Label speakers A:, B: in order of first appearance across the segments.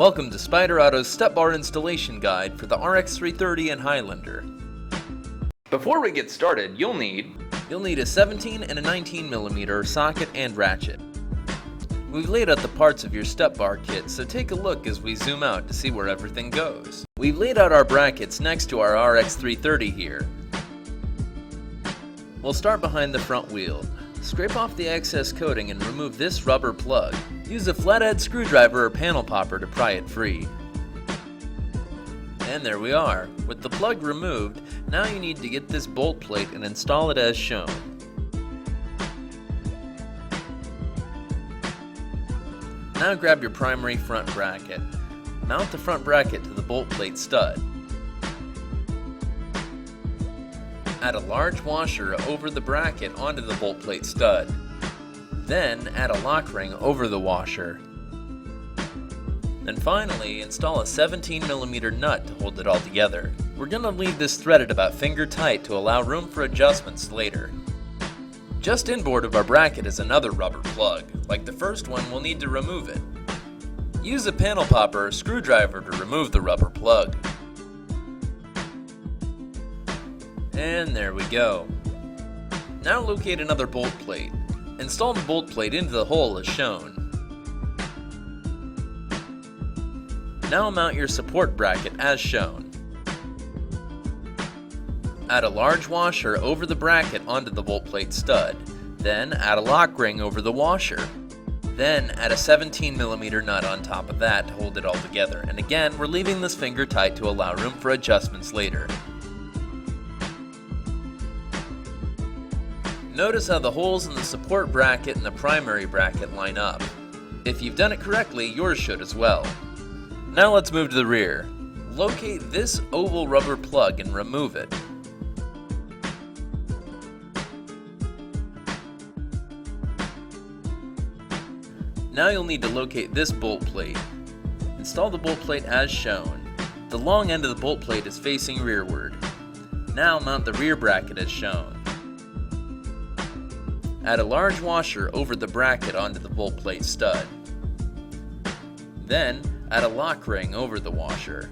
A: Welcome to Spyder Auto's step bar installation guide for the RX330 and Highlander. Before we get started, you'll need a 17 and a 19mm socket and ratchet. We've laid out the parts of your step bar kit, so take a look as we zoom out to see where everything goes. We've laid out our brackets next to our RX330 here. We'll start behind the front wheel. Scrape off the excess coating and remove this rubber plug. Use a flathead screwdriver or panel popper to pry it free. And there we are. With the plug removed, now you need to get this bolt plate and install it as shown. Now grab your primary front bracket. Mount the front bracket to the bolt plate stud. Add a large washer over the bracket onto the bolt plate stud. Then add a lock ring over the washer. And finally, install a 17mm nut to hold it all together. We're going to leave this threaded about finger tight to allow room for adjustments later. Just inboard of our bracket is another rubber plug. Like the first one, we'll need to remove it. Use a panel popper or screwdriver to remove the rubber plug. And there we go. Now locate another bolt plate. Install the bolt plate into the hole as shown. Now mount your support bracket as shown. Add a large washer over the bracket onto the bolt plate stud. Then add a lock ring over the washer. Then add a 17mm nut on top of that to hold it all together. And again, we're leaving this finger tight to allow room for adjustments later. Notice how the holes in the support bracket and the primary bracket line up. If you've done it correctly, yours should as well. Now let's move to the rear. Locate this oval rubber plug and remove it. Now you'll need to locate this bolt plate. Install the bolt plate as shown. The long end of the bolt plate is facing rearward. Now mount the rear bracket as shown. Add a large washer over the bracket onto the bolt plate stud. Then, add a lock ring over the washer.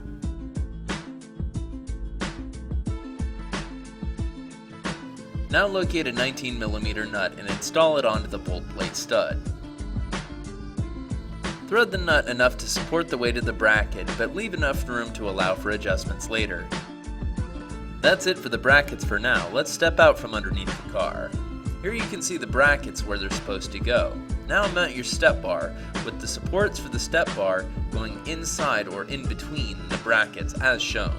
A: Now locate a 19mm nut and install it onto the bolt plate stud. Thread the nut enough to support the weight of the bracket, but leave enough room to allow for adjustments later. That's it for the brackets for now. Let's step out from underneath the car. Here you can see the brackets where they're supposed to go. Now mount your step bar, with the supports for the step bar going inside or in between the brackets as shown.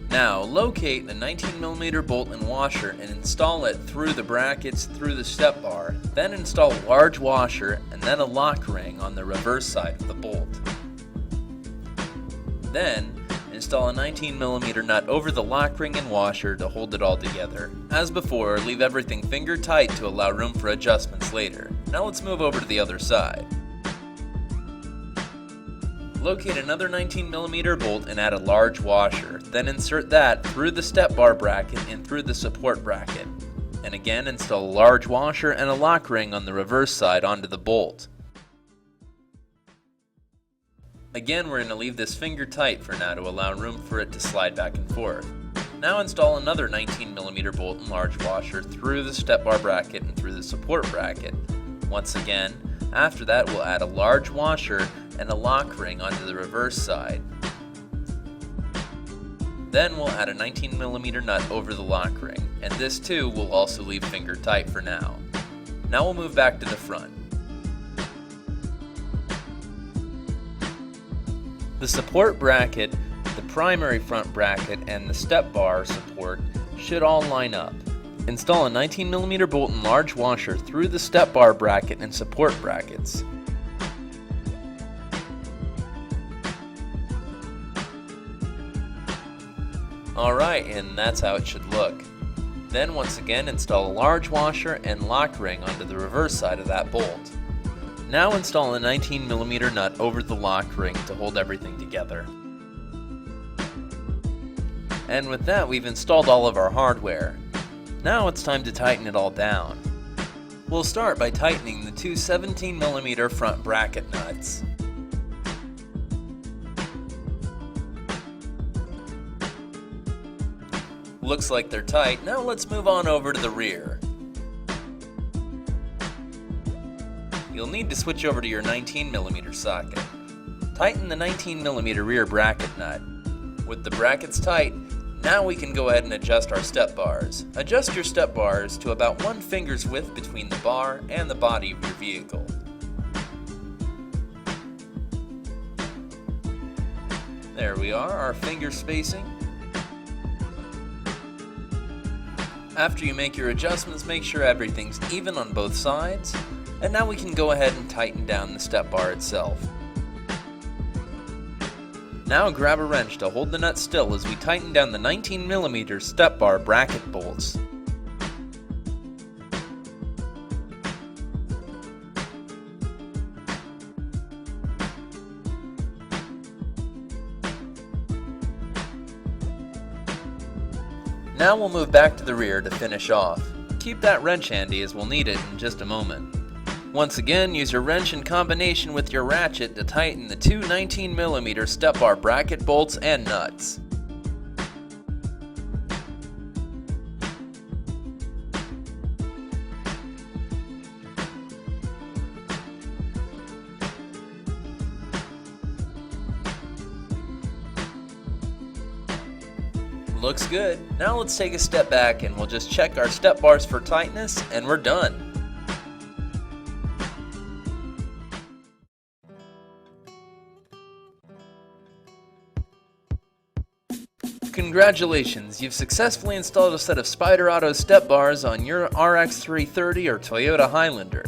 A: Now locate the 19mm bolt and washer and install it through the brackets through the step bar. Then install a large washer and then a lock ring on the reverse side of the bolt. Then install a 19mm nut over the lock ring and washer to hold it all together. As before, leave everything finger tight to allow room for adjustments later. Now let's move over to the other side. Locate another 19mm bolt and add a large washer. Then insert that through the step bar bracket and through the support bracket. And again, install a large washer and a lock ring on the reverse side onto the bolt. Again, we're going to leave this finger tight for now to allow room for it to slide back and forth. Now install another 19mm bolt and large washer through the step bar bracket and through the support bracket. Once again, after that we'll add a large washer and a lock ring onto the reverse side. Then we'll add a 19mm nut over the lock ring, and this too will also leave finger tight for now. Now we'll move back to the front. The support bracket, the primary front bracket, and the step bar support should all line up. Install a 19mm bolt and large washer through the step bar bracket and support brackets. Alright, and that's how it should look. Then once again install a large washer and lock ring onto the reverse side of that bolt. Now install a 19mm nut over the lock ring to hold everything together. And with that, we've installed all of our hardware. Now it's time to tighten it all down. We'll start by tightening the two 17mm front bracket nuts. Looks like they're tight. Now let's move on over to the rear. You'll need to switch over to your 19mm socket. Tighten the 19mm rear bracket nut. With the brackets tight, now we can go ahead and adjust our step bars. Adjust your step bars to about 1 finger's width between the bar and the body of your vehicle. There we are, our finger spacing. After you make your adjustments, make sure everything's even on both sides. And now we can go ahead and tighten down the step bar itself. Now grab a wrench to hold the nut still as we tighten down the 19mm step bar bracket bolts. Now we'll move back to the rear to finish off. Keep that wrench handy as we'll need it in just a moment. Once again, use your wrench in combination with your ratchet to tighten the two 19mm step bar bracket bolts and nuts. Looks good. Now let's take a step back and we'll just check our step bars for tightness and we're done. Congratulations, you've successfully installed a set of Spyder Auto step bars on your RX330 or Toyota Highlander.